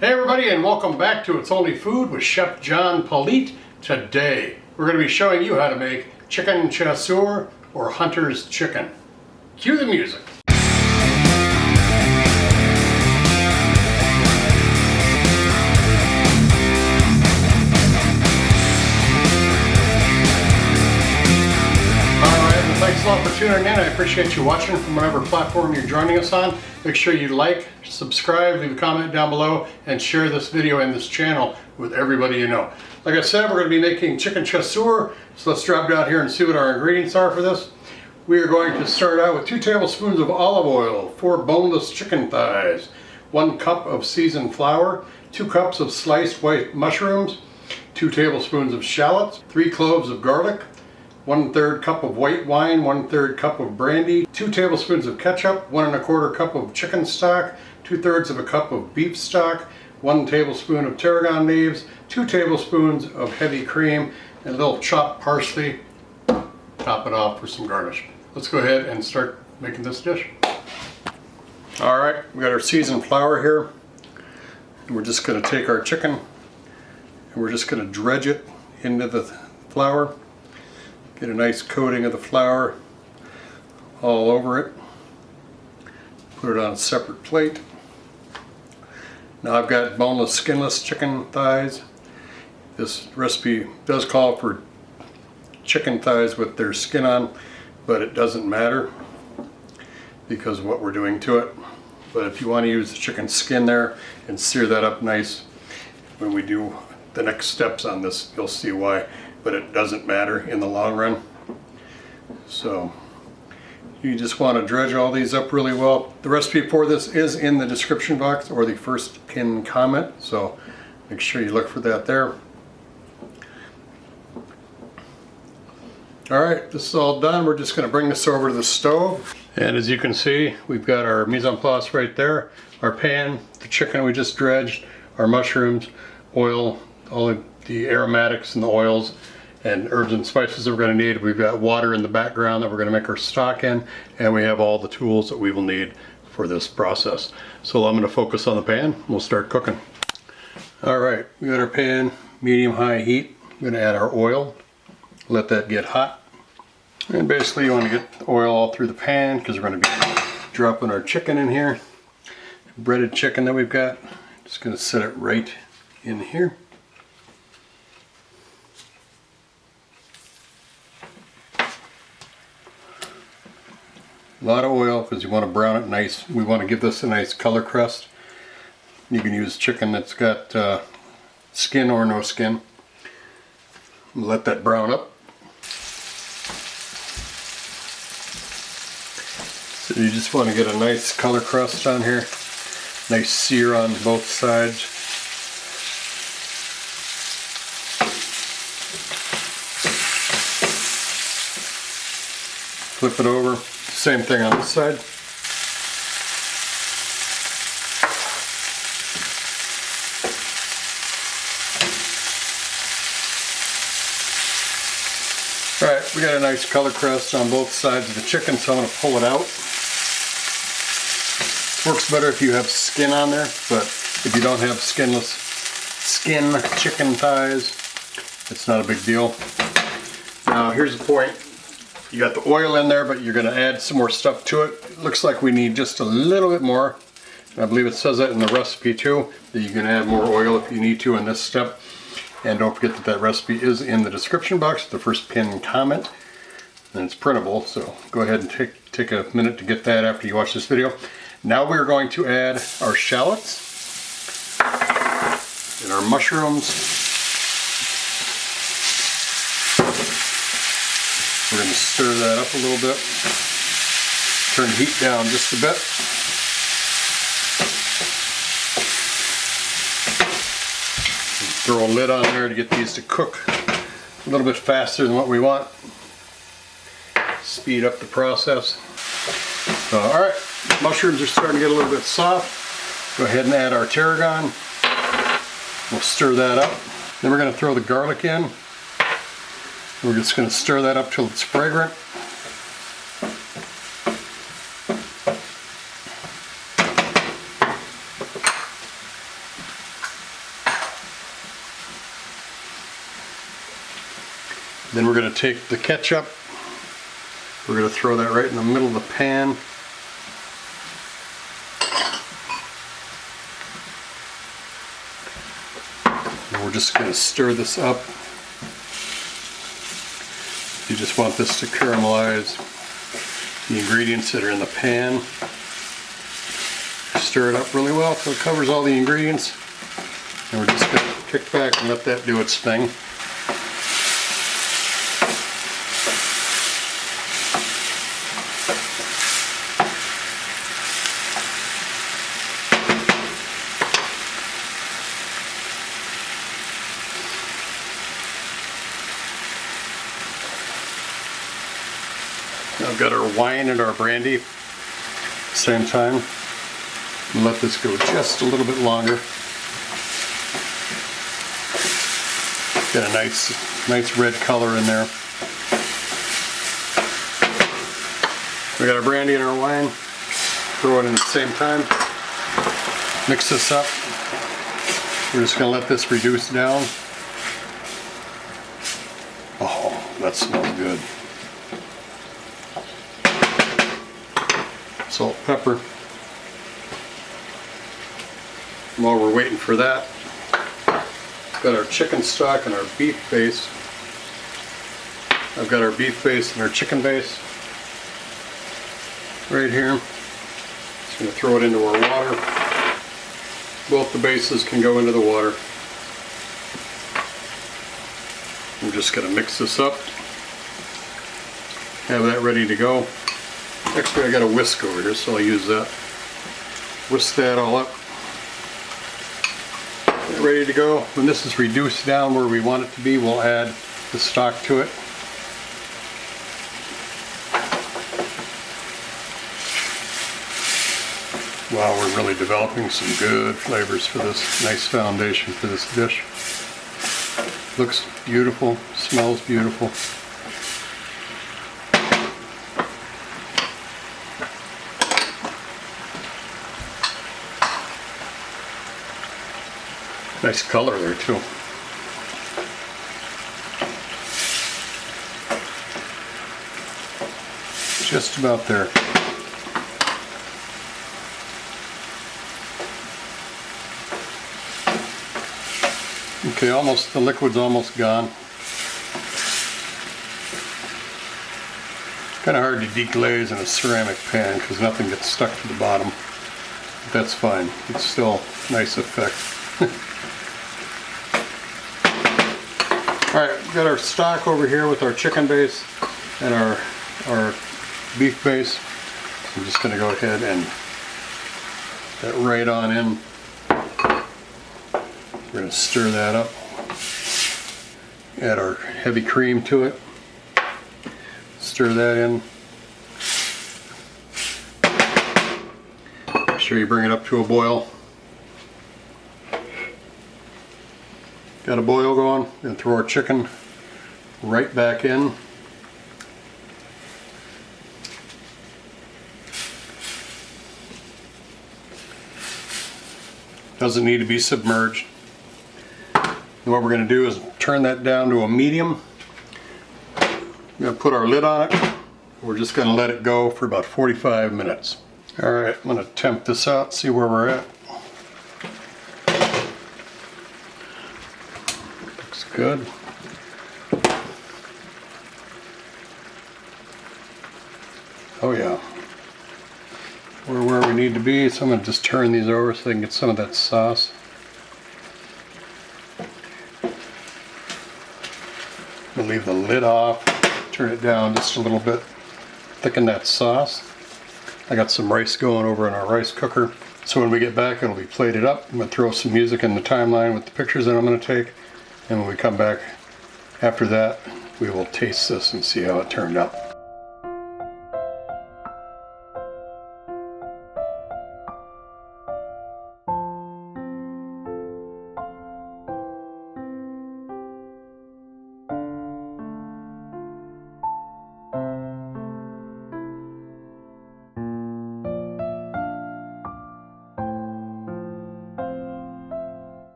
Hey everybody, and welcome back to It's Only Food with Chef John Politte. Today we're going to be showing you how to make chicken chasseur or hunter's chicken. Cue the music. Thanks a lot for tuning in. I appreciate you watching from whatever platform you're joining us on. Make sure you like, subscribe, leave a comment down below, and share this video and this channel with everybody you know. Like I said, we're going to be making chicken chasseur, so let's drop down here and see what our ingredients are for this. We are going to start out with 2 tablespoons of olive oil, 4 boneless chicken thighs, 1 cup of seasoned flour, 2 cups of sliced white mushrooms, 2 tablespoons of shallots, 3 cloves of garlic, 1/3 cup of white wine, 1/3 cup of brandy, 2 tablespoons of ketchup, 1 1/4 cup of chicken stock, 2/3 of a cup of beef stock, 1 tablespoon of tarragon leaves, 2 tablespoons of heavy cream, and a little chopped parsley. Top it off with some garnish. Let's go ahead and start making this dish. All right, we got our seasoned flour here. And we're just going to take our chicken and we're just going to dredge it into the flour. Get a nice coating of the flour all over it. Put it on a separate plate. Now I've got boneless, skinless chicken thighs. This recipe does call for chicken thighs with their skin on, but it doesn't matter because of what we're doing to it. But if you want to use the chicken skin there and sear that up nice, when we do the next steps on this, you'll see why. But it doesn't matter in the long run. So you just want to dredge all these up really well. The recipe for this is in the description box or the first pinned comment, so make sure you look for that there. Alright, this is all done. We're just going to bring this over to the stove. And as you can see, we've got our mise en place right there, our pan, the chicken we just dredged, our mushrooms, oil, all of the aromatics and the oils and herbs and spices that we're going to need. We've got water in the background that we're going to make our stock in, and we have all the tools that we will need for this process. So I'm going to focus on the pan. We'll start cooking. Alright, we got our pan, medium-high heat. I'm going to add our oil, let that get hot. And basically you want to get the oil all through the pan because we're going to be dropping our chicken in here. Breaded chicken that we've got. Just going to set it right in here. A lot of oil because you want to brown it nice. We want to give this a nice color crest. You can use chicken that's got skin or no skin. Let that brown up. So you just want to get a nice color crust on here. Nice sear on both sides. Flip it over. Same thing on this side. Alright, we got a nice color crest on both sides of the chicken, so I'm going to pull it out. Works better if you have skin on there, but if you don't have skin chicken thighs, it's not a big deal. Now here's the point. You got the oil in there, but you're going to add some more stuff to it. It looks like we need just a little bit more. And I believe it says that in the recipe too, that you can add more oil if you need to in this step. And don't forget that that recipe is in the description box, the first pinned comment. And it's printable, so go ahead and take a minute to get that after you watch this video. Now we're going to add our shallots and our mushrooms. We're going to stir that up a little bit. Turn the heat down just a bit. Throw a lid on there to get these to cook a little bit faster than what we want. Speed up the process. So, alright, mushrooms are starting to get a little bit soft. Go ahead and add our tarragon. We'll stir that up. Then we're going to throw the garlic in. We're just going to stir that up till it's fragrant. Then we're going to take the ketchup. We're going to throw that right in the middle of the pan. And we're just going to stir this up. You just want this to caramelize the ingredients that are in the pan. Stir it up really well so it covers all the ingredients. And we're just going to kick back and let that do its thing. I've got our wine and our brandy at the same time. And let this go just a little bit longer. Got a nice red color in there. We got our brandy and our wine. Throw it in at the same time. Mix this up. We're just going to let this reduce down. Oh, that smells good. Salt, pepper. While we're waiting for that, we've got our chicken stock and our beef base. I've got our beef base and our chicken base right here. Just going to throw it into our water. Both the bases can go into the water. I'm just going to mix this up. Have that ready to go. Actually, I got a whisk over here, so I'll use that. Whisk that all up. Get ready to go. When this is reduced down where we want it to be, we'll add the stock to it. Wow, we're really developing some good flavors for this nice foundation for this dish. Looks beautiful, smells beautiful. Nice color there too. Just about there. Okay, almost, the liquid's almost gone. Kind of hard to deglaze in a ceramic pan because nothing gets stuck to the bottom. But that's fine. It's still a nice effect. Alright, we've got our stock over here with our chicken base and our beef base. I'm just going to go ahead and get right on in. We're going to stir that up. Add our heavy cream to it. Stir that in. Make sure you bring it up to a boil. Got a boil going, and throw our chicken right back in. Doesn't need to be submerged. And what we're going to do is turn that down to a medium. We're going to put our lid on it. We're just going to let it go for about 45 minutes. Alright, I'm going to temp this out, see where we're at. Good. Oh yeah. We're where we need to be, so I'm going to just turn these over so I can get some of that sauce. I'm going to leave the lid off, turn it down just a little bit, thicken that sauce. I got some rice going over in our rice cooker, so when we get back it'll be plated up. I'm going to throw some music in the timeline with the pictures that I'm going to take. And when we come back after that, we will taste this and see how it turned out.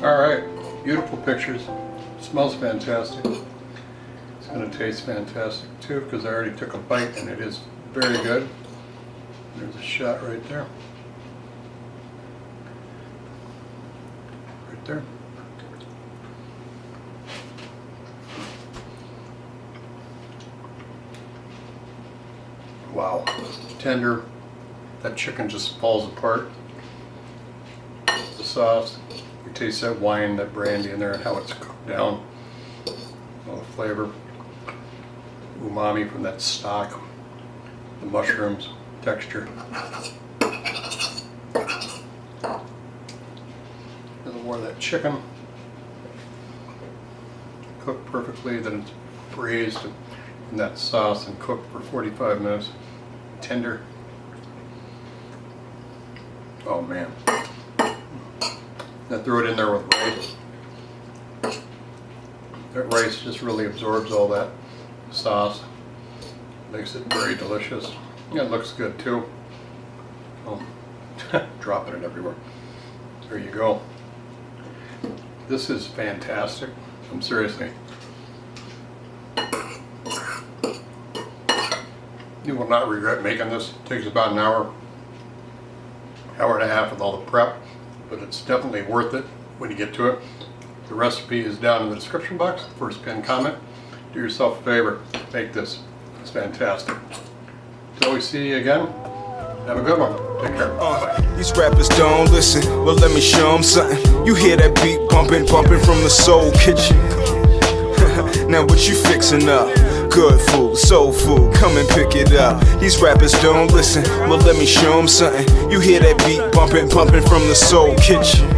Alright, beautiful pictures. Smells fantastic. It's going to taste fantastic too, because I already took a bite and it is very good. There's a shot right there. Right there. Wow, tender. That chicken just falls apart. The sauce, you taste that wine, that brandy in there, and how it's cooked down. All the flavor, umami from that stock, the mushrooms, texture. A little more of that chicken, cooked perfectly, then it's braised in that sauce and cooked for 45 minutes. Tender. Oh man. I threw it in there with rice. That rice just really absorbs all that sauce. Makes it very delicious. Yeah, it looks good too. Oh, dropping it everywhere. There you go. This is fantastic. I'm seriously. You will not regret making this. It takes about an hour and a half with all the prep, but it's definitely worth it when you get to it. The recipe is down in the description box, first pinned comment. Do yourself a favor, make this. It's fantastic. Until we see you again, have a good one. Take care. Bye. These rappers don't listen, well let me show them something. You hear that beat bumping from the soul kitchen. Now what you fixing up? Good food, soul food, come and pick it up. These rappers don't listen, well let me show them something. You hear that beat bumping from the soul kitchen.